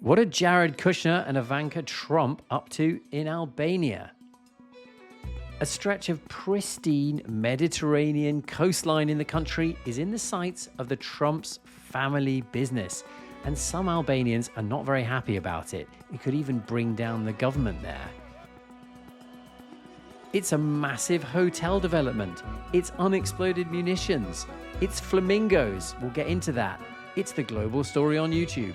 What are Jared Kushner and Ivanka Trump up to in Albania? A stretch of pristine Mediterranean coastline in the country is in the sights of the Trump's family business, and some Albanians are not very happy about it. It could even bring down the government there. It's a massive hotel development. It's unexploded munitions. It's flamingos. We'll get into that. It's the global story on YouTube.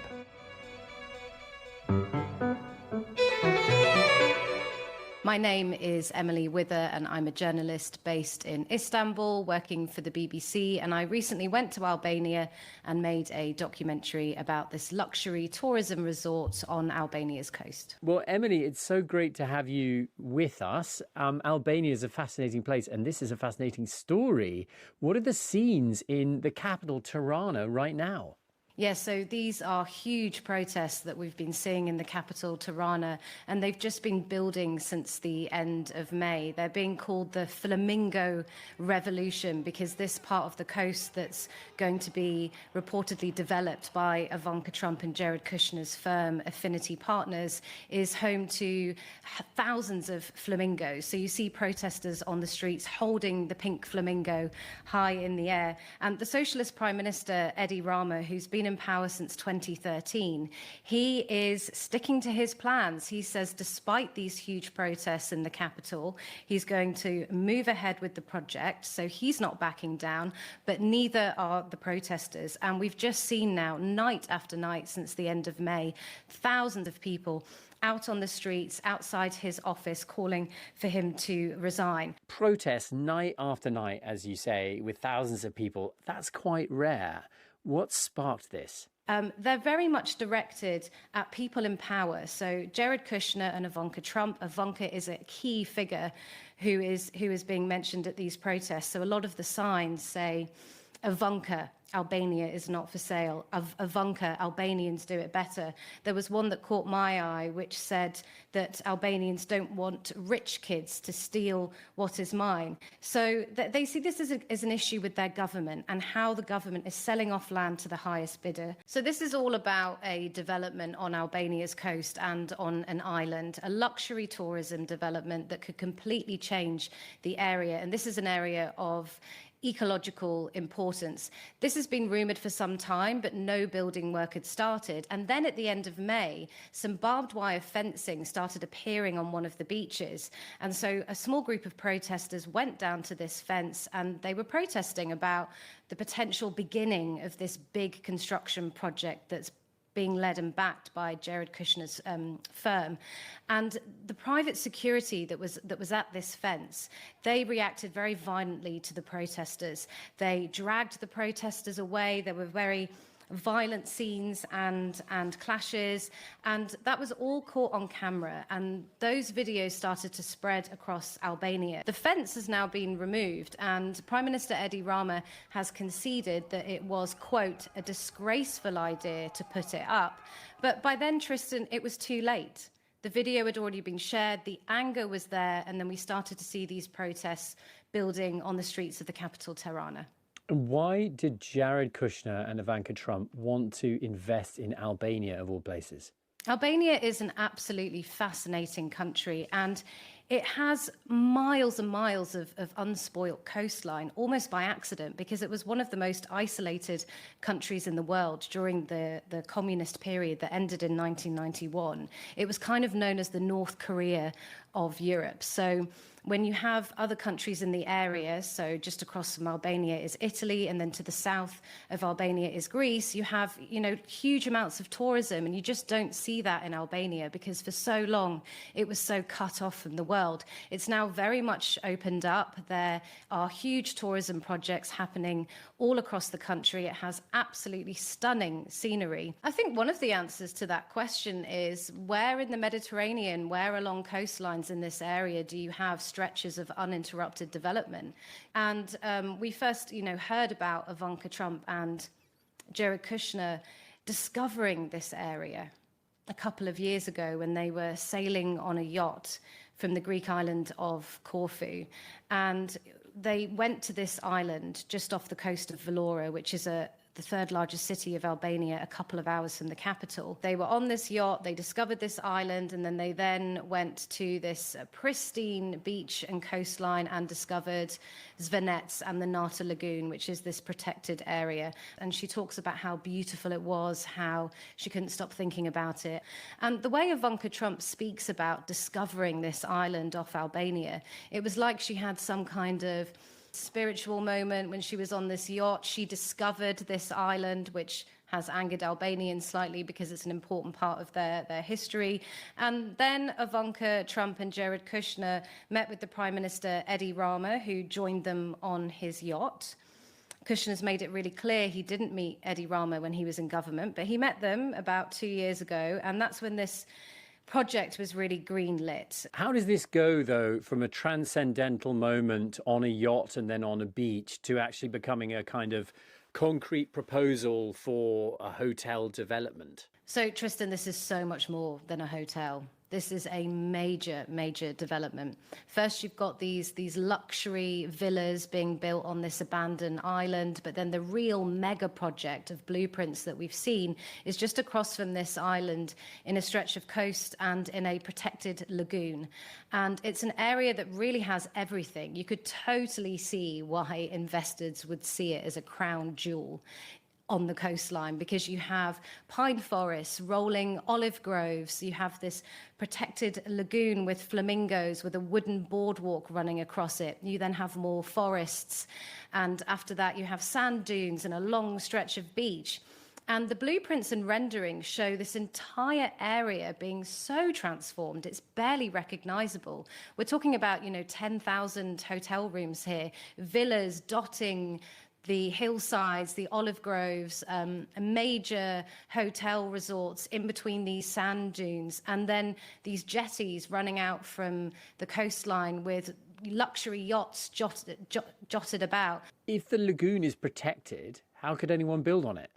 My name is Emily Wither and I'm a journalist based in Istanbul working for the BBC, and I recently went to Albania and made a documentary about this luxury tourism resort on Albania's coast. Well, Emily, it's so great to have you with us. Albania is a fascinating place and this is a fascinating story. What are the scenes in the capital, Tirana, right now? Yes, so these are huge protests that we've been seeing in the capital, Tirana, and they've just been building since the end of May. They're being called the Flamingo Revolution because this part of the coast that's going to be reportedly developed by Ivanka Trump and Jared Kushner's firm Affinity Partners is home to thousands of flamingos. So you see protesters on the streets holding the pink flamingo high in the air. And the Socialist Prime Minister, Edi Rama, who's been in power since 2013, he is sticking to his plans. He says despite these huge protests in the capital, he's going to move ahead with the project. So he's not backing down, but neither are the protesters. And we've just seen now, night after night since the end of May, thousands of people out on the streets outside his office calling for him to resign. Protests night after night, as you say, with thousands of people, that's quite rare. What sparked this? They're very much directed at people in power. So Jared Kushner and Ivanka Trump. Ivanka is a key figure who is being mentioned at these protests. So a lot of the signs say, Ivanka, Albania is not for sale. Ivanka, Albanians do it better. There was one that caught my eye, which said that Albanians don't want rich kids to steal what is mine. So they see this as an issue with their government and how the government is selling off land to the highest bidder. So this is all about a development on Albania's coast and on an island, a luxury tourism development that could completely change the area. And this is an area of ecological importance. This has been rumoured for some time, but no building work had started. And then at the end of May, some barbed wire fencing started appearing on one of the beaches. And so a small group of protesters went down to this fence and they were protesting about the potential beginning of this big construction project that's being led and backed by Jared Kushner's firm. And the private security that was at this fence, they reacted very violently to the protesters. They dragged the protesters away. There were very violent scenes and clashes, and that was all caught on camera, and those videos started to spread across Albania. The fence has now been removed, and Prime Minister Edi Rama has conceded that it was, quote, a disgraceful idea to put it up. But by then, Tristan, it was too late. The video had already been shared, the anger was there, and then we started to see these protests building on the streets of the capital, Tirana. Why did Jared Kushner and Ivanka Trump want to invest in Albania, of all places? Albania is an absolutely fascinating country, and it has miles and miles of unspoiled coastline, almost by accident, because it was one of the most isolated countries in the world during the communist period that ended in 1991. It was kind of known as the North Korea of Europe. So when you have other countries in the area, so just across from Albania is Italy, and then to the south of Albania is Greece, you have, huge amounts of tourism, and you just don't see that in Albania because for so long it was so cut off from the world. It's now very much opened up. There are huge tourism projects happening all across the country. It has absolutely stunning scenery. I think one of the answers to that question is where in the Mediterranean, where along coastlines in this area do you have stretches of uninterrupted development? And we first, heard about Ivanka Trump and Jared Kushner discovering this area a couple of years ago when they were sailing on a yacht from the Greek island of Corfu. And they went to this island just off the coast of Vlora, which is the third largest city of Albania, a couple of hours from the capital. They were on this yacht, they discovered this island, and then they went to this pristine beach and coastline and discovered Zvenets and the Nata Lagoon, which is this protected area. And she talks about how beautiful it was, how she couldn't stop thinking about it. And the way Ivanka Trump speaks about discovering this island off Albania, it was like she had some kind of spiritual moment when she was on this yacht. She discovered this island, which has angered Albanians slightly because it's an important part of their history. And then Ivanka Trump and Jared Kushner met with the Prime Minister Edi Rama, who joined them on his yacht. Kushner's made it really clear he didn't meet Edi Rama when he was in government, but he met them about 2 years ago, and that's when this project was really green-lit. How does this go, though, from a transcendental moment on a yacht and then on a beach to actually becoming a kind of concrete proposal for a hotel development? So, Tristan, this is so much more than a hotel. This is a major, major development. First, you've got these luxury villas being built on this abandoned island, but then the real mega project of blueprints that we've seen is just across from this island in a stretch of coast and in a protected lagoon. And it's an area that really has everything. You could totally see why investors would see it as a crown jewel on the coastline, because you have pine forests, rolling olive groves, you have this protected lagoon with flamingos with a wooden boardwalk running across it. You then have more forests, and after that you have sand dunes and a long stretch of beach. And the blueprints and renderings show this entire area being so transformed, it's barely recognizable. We're talking about, 10,000 hotel rooms here, villas dotting the hillsides, the olive groves, major hotel resorts in between these sand dunes, and then these jetties running out from the coastline with luxury yachts jotted about. If the lagoon is protected, how could anyone build on it?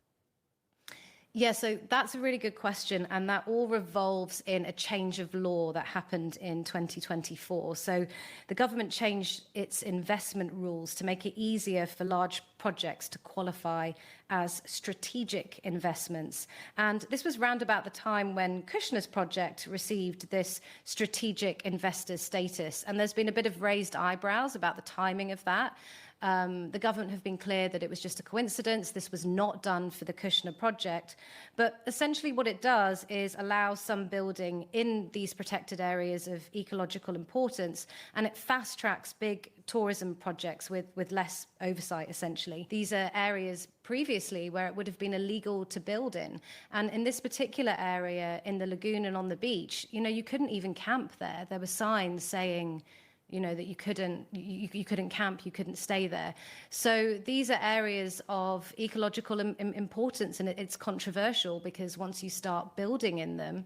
Yeah, so that's a really good question, and that all revolves in a change of law that happened in 2024. So the government changed its investment rules to make it easier for large projects to qualify as strategic investments. And this was round about the time when Kushner's project received this strategic investor status. And there's been a bit of raised eyebrows about the timing of that. The government have been clear that it was just a coincidence. This was not done for the Kushner project. But essentially what it does is allow some building in these protected areas of ecological importance, and it fast tracks big tourism projects with less oversight, essentially. These are areas previously where it would have been illegal to build in. And in this particular area, in the lagoon and on the beach, you couldn't even camp there. There were signs saying, that you couldn't camp, you couldn't stay there. So these are areas of ecological importance, and it's controversial because once you start building in them,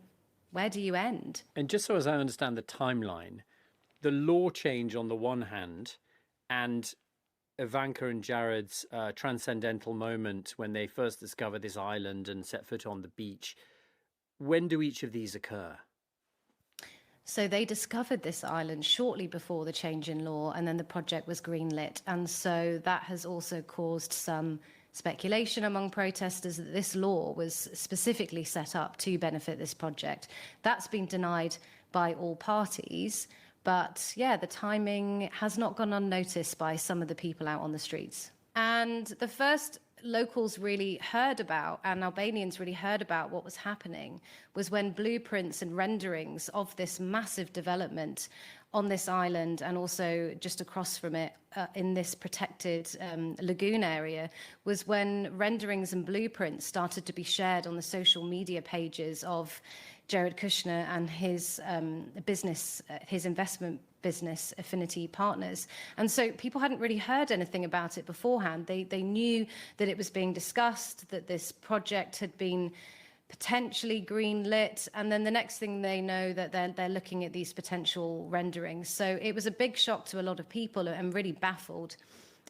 where do you end? And just so as I understand the timeline, the law change on the one hand and Ivanka and Jared's transcendental moment when they first discover this island and set foot on the beach, when do each of these occur? So they discovered this island shortly before the change in law, and then the project was greenlit. And so that has also caused some speculation among protesters that this law was specifically set up to benefit this project. That's been denied by all parties. But yeah, the timing has not gone unnoticed by some of the people out on the streets. And the first locals really heard about, and Albanians really heard about what was happening, was when blueprints and renderings of this massive development on this island and also just across from it in this protected lagoon area, was when renderings and blueprints started to be shared on the social media pages of Jared Kushner and his business, his investment business, Affinity Partners. And so people hadn't really heard anything about it beforehand. They knew that it was being discussed, that this project had been potentially green-lit, and then the next thing they know that they're looking at these potential renderings. So it was a big shock to a lot of people and really baffled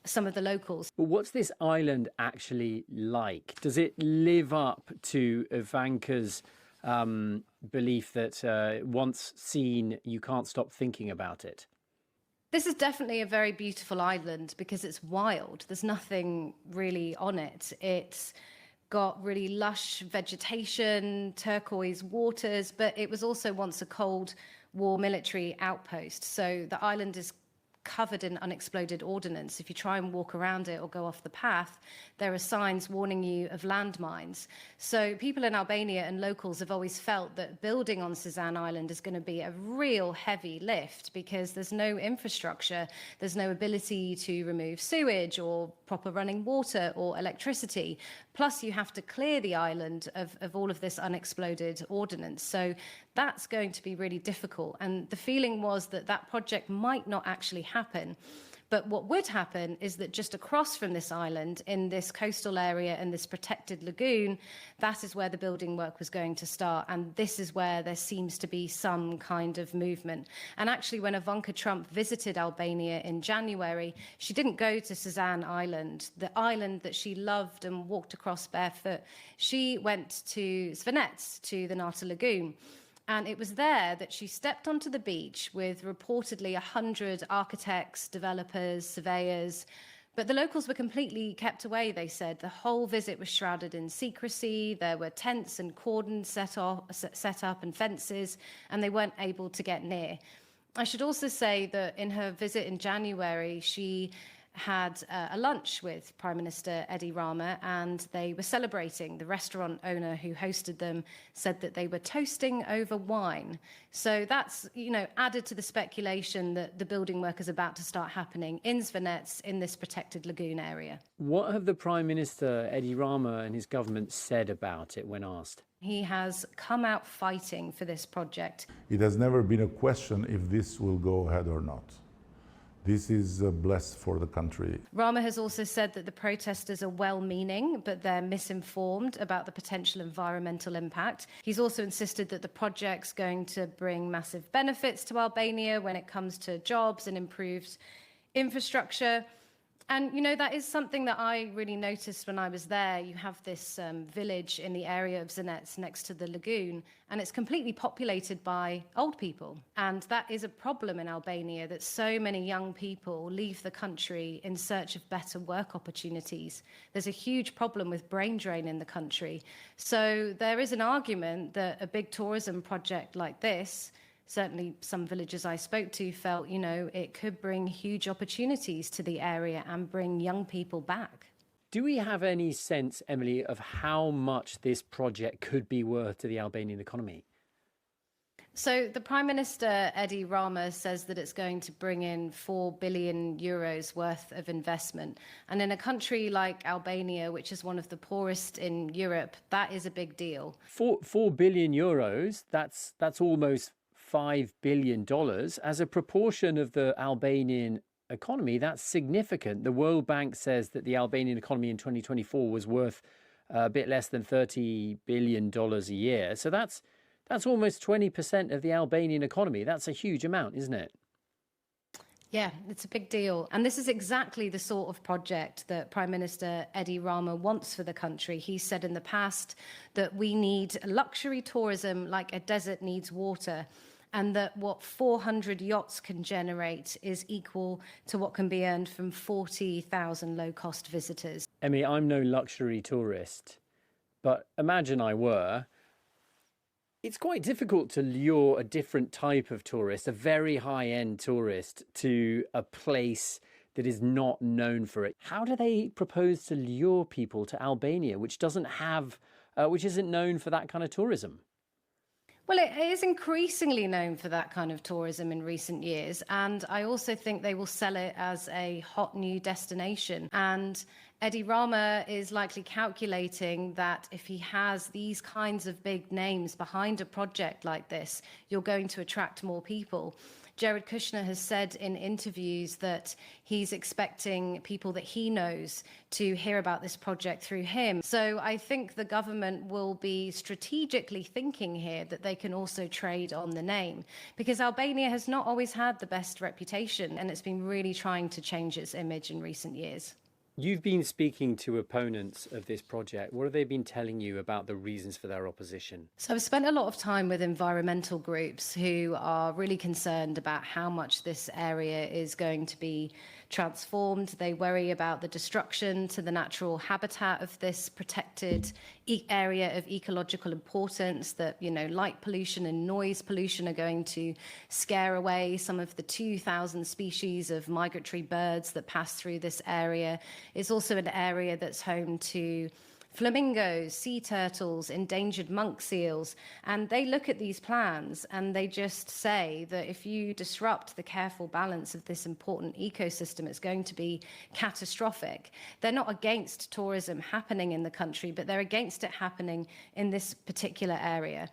some of the locals. Well, what's this island actually like? Does it live up to Ivanka's belief that once seen, you can't stop thinking about it? This is definitely a very beautiful island because it's wild. There's nothing really on it. It's got really lush vegetation, turquoise waters, but it was also once a Cold War military outpost. So the island is covered in unexploded ordnance. If you try and walk around it or go off the path, there are signs warning you of landmines. So people in Albania and locals have always felt that building on Sazan Island is going to be a real heavy lift because there's no infrastructure, there's no ability to remove sewage or proper running water or electricity. Plus, you have to clear the island of all of this unexploded ordnance. So that's going to be really difficult. And the feeling was that that project might not actually happen. But what would happen is that just across from this island, in this coastal area and this protected lagoon, that is where the building work was going to start. And this is where there seems to be some kind of movement. And actually, when Ivanka Trump visited Albania in January, she didn't go to Sazan Island, the island that she loved and walked across barefoot. She went to Svenets, to the Nata Lagoon. And it was there that she stepped onto the beach with reportedly 100 architects, developers, surveyors. But the locals were completely kept away, they said. The whole visit was shrouded in secrecy. There were tents and cordons set up and fences, and they weren't able to get near. I should also say that in her visit in January, she had a lunch with Prime Minister Edi Rama, and they were celebrating. The restaurant owner who hosted them said that they were toasting over wine. So that's, added to the speculation that the building work is about to start happening in Svenets, in this protected lagoon area. What have the Prime Minister, Edi Rama, and his government said about it when asked? He has come out fighting for this project. It has never been a question if this will go ahead or not. This is blessed for the country. Rama has also said that the protesters are well-meaning, but they're misinformed about the potential environmental impact. He's also insisted that the project's going to bring massive benefits to Albania when it comes to jobs and improved infrastructure. And, that is something that I really noticed when I was there. You have this village in the area of Svenets next to the lagoon, and it's completely populated by old people. And that is a problem in Albania, that so many young people leave the country in search of better work opportunities. There's a huge problem with brain drain in the country. So there is an argument that a big tourism project like this, certainly some villagers I spoke to felt, it could bring huge opportunities to the area and bring young people back. Do we have any sense, Emily, of how much this project could be worth to the Albanian economy? So the Prime Minister, Edi Rama, says that it's going to bring in 4 billion euros worth of investment. And in a country like Albania, which is one of the poorest in Europe, that is a big deal. 4 billion euros, that's almost $5 billion. As a proportion of the Albanian economy, that's significant. The World Bank says that the Albanian economy in 2024 was worth a bit less than $30 billion a year. So that's almost 20% of the Albanian economy. That's a huge amount, isn't it? Yeah, it's a big deal. And this is exactly the sort of project that Prime Minister Edi Rama wants for the country. He said in the past that we need luxury tourism like a desert needs water, and that what 400 yachts can generate is equal to what can be earned from 40,000 low-cost visitors. Emmy, I'm no luxury tourist, but imagine I were. It's quite difficult to lure a different type of tourist, a very high-end tourist, to a place that is not known for it. How do they propose to lure people to Albania, which isn't known for that kind of tourism? Well, it is increasingly known for that kind of tourism in recent years. And I also think they will sell it as a hot new destination. And Edi Rama is likely calculating that if he has these kinds of big names behind a project like this, you're going to attract more people. Jared Kushner has said in interviews that he's expecting people that he knows to hear about this project through him. So I think the government will be strategically thinking here that they can also trade on the name, because Albania has not always had the best reputation, and it's been really trying to change its image in recent years. You've been speaking to opponents of this project. What have they been telling you about the reasons for their opposition? So I've spent a lot of time with environmental groups who are really concerned about how much this area is going to be transformed. They worry about the destruction to the natural habitat of this protected area of ecological importance, that, light pollution and noise pollution are going to scare away some of the 2,000 species of migratory birds that pass through this area. It's also an area that's home to flamingos, sea turtles, endangered monk seals, and they look at these plans and they just say that if you disrupt the careful balance of this important ecosystem, it's going to be catastrophic. They're not against tourism happening in the country, but they're against it happening in this particular area.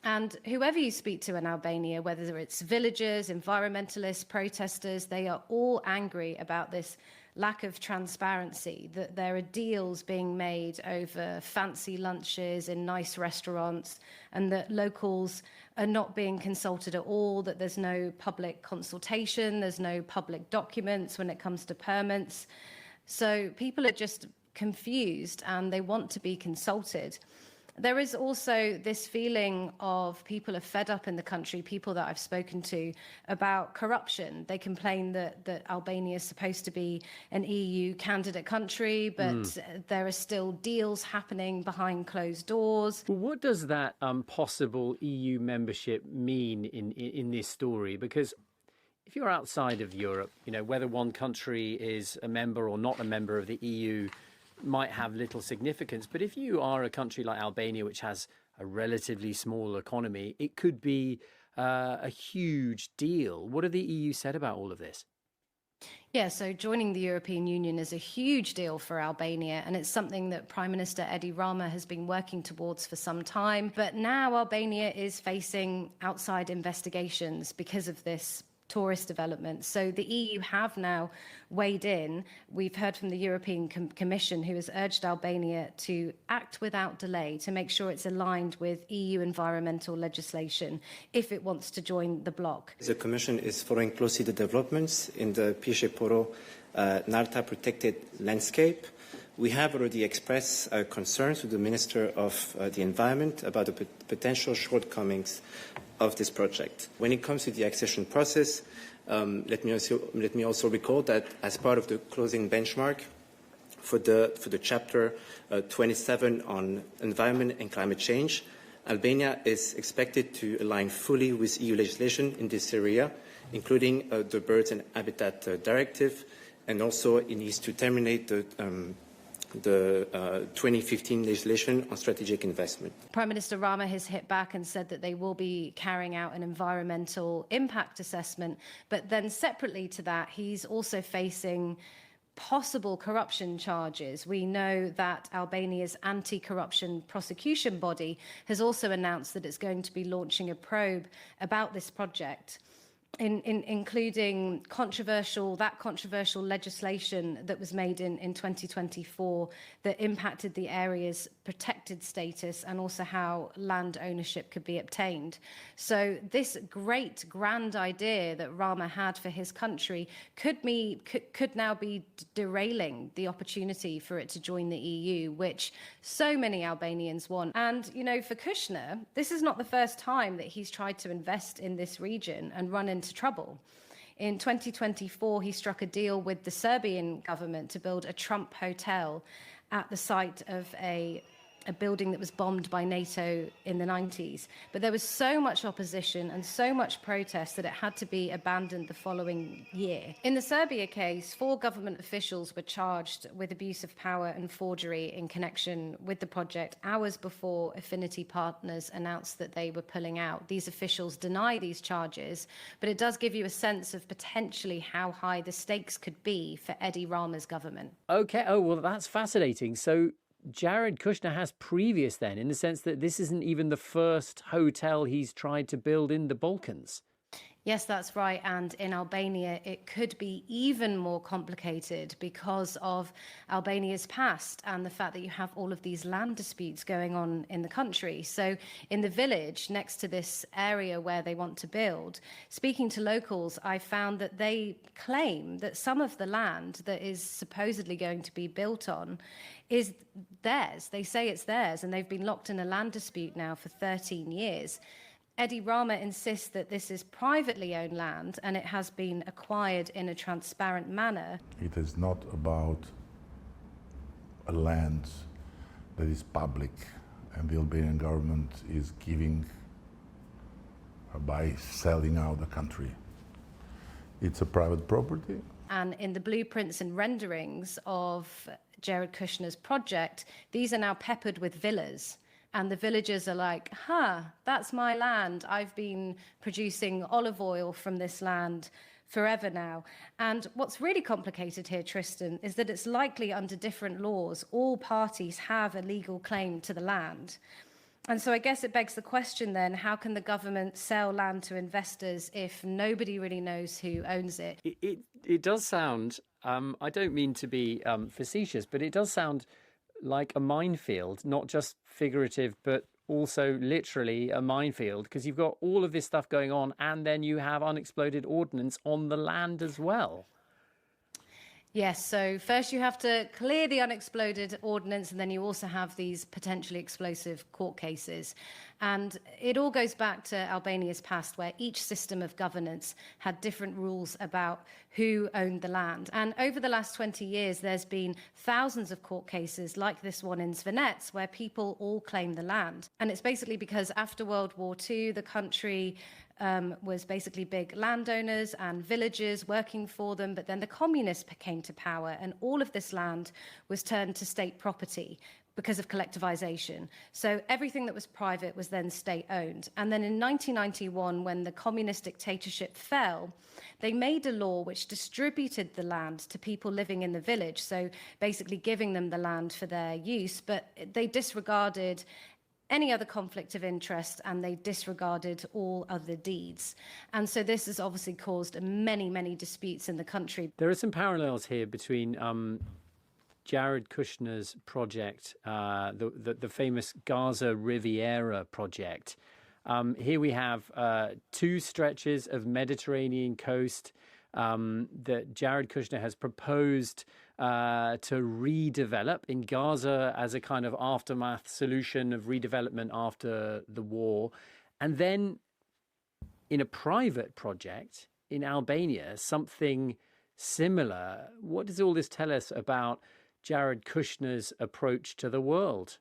And whoever you speak to in Albania, whether it's villagers, environmentalists, protesters, they are all angry about this lack of transparency, that there are deals being made over fancy lunches in nice restaurants, and that locals are not being consulted at all, that there's no public consultation, there's no public documents when it comes to permits. So people are just confused and they want to be consulted. There is also this feeling of people are fed up in the country, people that I've spoken to, about corruption. They complain that Albania is supposed to be an EU candidate country, but there are still deals happening behind closed doors. Well, what does that possible EU membership mean in this story? Because if you're outside of Europe, whether one country is a member or not a member of the EU might have little significance. But if you are a country like Albania, which has a relatively small economy, it could be a huge deal. What have the EU said about all of this? Yeah, so joining the European Union is a huge deal for Albania, and it's something that Prime Minister Edi Rama has been working towards for some time. But now Albania is facing outside investigations because of this tourist development. So the EU have now weighed in. We've heard from the European Commission, who has urged Albania to act without delay to make sure it's aligned with EU environmental legislation if it wants to join the bloc. The Commission is following closely the developments in the Pisheporo Narta protected landscape. We have already expressed our concerns to the Minister of the Environment about the potential shortcomings of this project. When it comes to the accession process, let me also recall that as part of the closing benchmark for the chapter 27 on environment and climate change, Albania is expected to align fully with EU legislation in this area, including the Birds and Habitat Directive, and also it needs to terminate the 2015 legislation on strategic investment. Prime Minister Rama has hit back and said that they will be carrying out an environmental impact assessment, but then separately to that, he's also facing possible corruption charges. We know that Albania's anti-corruption prosecution body has also announced that it's going to be launching a probe about this project, including controversial legislation that was made in 2024 that impacted the area's protected status and also how land ownership could be obtained. So this great grand idea that Rama had for his country could now be derailing the opportunity for it to join the EU, which so many Albanians want. And, for Kushner, this is not the first time that he's tried to invest in this region and run into trouble. In 2024, he struck a deal with the Serbian government to build a Trump hotel at the site of a building that was bombed by NATO in the 90s. But there was so much opposition and so much protest that it had to be abandoned the following year. In the Serbia case, 4 government officials were charged with abuse of power and forgery in connection with the project hours before Affinity Partners announced that they were pulling out. These officials deny these charges, but it does give you a sense of potentially how high the stakes could be for Edi Rama's government. Okay, well, that's fascinating. So Jared Kushner has previous then, in the sense that this isn't even the first hotel he's tried to build in the Balkans. Yes, that's right. And in Albania, it could be even more complicated because of Albania's past and the fact that you have all of these land disputes going on in the country. So in the village next to this area where they want to build, speaking to locals, I found that they claim that some of the land that is supposedly going to be built on is theirs. They say it's theirs, and they've been locked in a land dispute now for 13 years. Edi Rama insists that this is privately owned land and it has been acquired in a transparent manner. It is not about a land that is public and the Albanian government is giving by selling out the country. It's a private property. And in the blueprints and renderings of Jared Kushner's project, these are now peppered with villas. And the villagers are like, that's my land. I've been producing olive oil from this land forever now. And what's really complicated here, Tristan, is that it's likely under different laws, all parties have a legal claim to the land. And so I guess it begs the question then, how can the government sell land to investors if nobody really knows who owns it? It does sound, I don't mean to be facetious, but it does sound like a minefield, not just figurative, but also literally a minefield, because you've got all of this stuff going on and then you have unexploded ordnance on the land as well. Yes, so first you have to clear the unexploded ordnance, and then you also have these potentially explosive court cases. And it all goes back to Albania's past, where each system of governance had different rules about who owned the land. And over the last 20 years, there's been thousands of court cases like this one in Svanets, where people all claim the land. And it's basically because after World War II, the country was basically big landowners and villagers working for them, but then the communists came to power and all of this land was turned to state property because of collectivization. So everything that was private was then state-owned. And then in 1991, when the communist dictatorship fell, they made a law which distributed the land to people living in the village, so basically giving them the land for their use, but they disregarded any other conflict of interest, and they disregarded all other deeds. And so this has obviously caused many, many disputes in the country. There are some parallels here between Jared Kushner's project, the famous Gaza Riviera project. Here we have two stretches of Mediterranean coast that Jared Kushner has proposed to redevelop in Gaza as a kind of aftermath solution of redevelopment after the war. And then in a private project in Albania, something similar. What does all this tell us about Jared Kushner's approach to the world?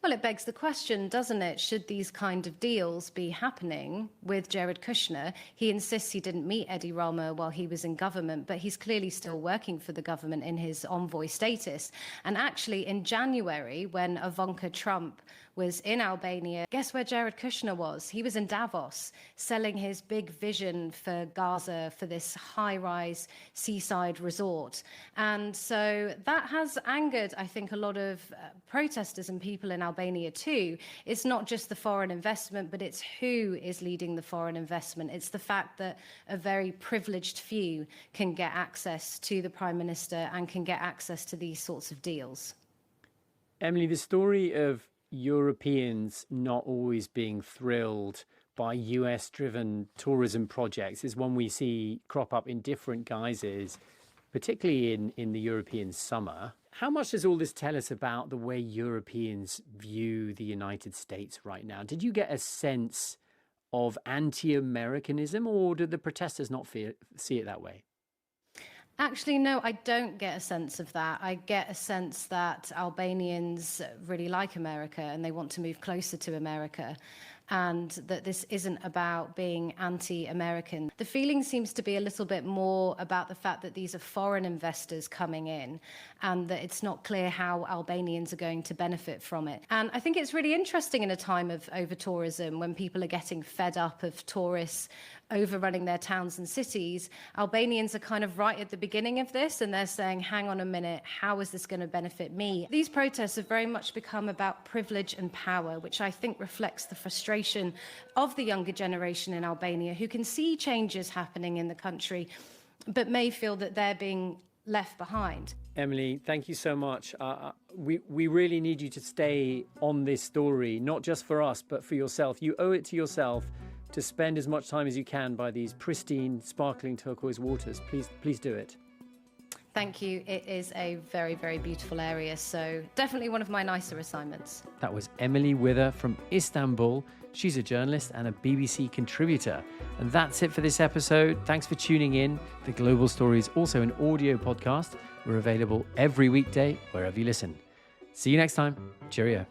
Well, it begs the question, doesn't it? Should these kind of deals be happening with Jared Kushner? He insists he didn't meet Edi Rama while he was in government, but he's clearly still working for the government in his envoy status. And actually, in January, when Ivanka Trump was in Albania, guess where Jared Kushner was? He was in Davos, selling his big vision for Gaza, for this high-rise seaside resort. And so that has angered, I think, a lot of protesters and people in Albania too. It's not just the foreign investment, but it's who is leading the foreign investment. It's the fact that a very privileged few can get access to the Prime Minister and can get access to these sorts of deals. Emily, the story of Europeans not always being thrilled by US-driven tourism projects is one we see crop up in different guises, particularly in the European summer. How much does all this tell us about the way Europeans view the United States right now? Did you get a sense of anti-Americanism, or did the protesters not see it that way? Actually, no, I don't get a sense of that. I get a sense that Albanians really like America and they want to move closer to America, and that this isn't about being anti-American. The feeling seems to be a little bit more about the fact that these are foreign investors coming in and that it's not clear how Albanians are going to benefit from it. And I think it's really interesting in a time of over-tourism, when people are getting fed up of tourists overrunning their towns and cities. Albanians are kind of right at the beginning of this, and they're saying, hang on a minute, how is this going to benefit me? These protests have very much become about privilege and power, which I think reflects the frustration frustration of the younger generation in Albania who can see changes happening in the country, but may feel that they're being left behind. Emily, thank you so much. We really need you to stay on this story, not just for us, but for yourself. You owe it to yourself to spend as much time as you can by these pristine, sparkling turquoise waters. Please do it. Thank you. It is a very, very beautiful area, so definitely one of my nicer assignments. That was Emily Wither from Istanbul. She's a journalist and a BBC contributor. And that's it for this episode. Thanks for tuning in. The Global Story is also an audio podcast. We're available every weekday, wherever you listen. See you next time. Cheerio.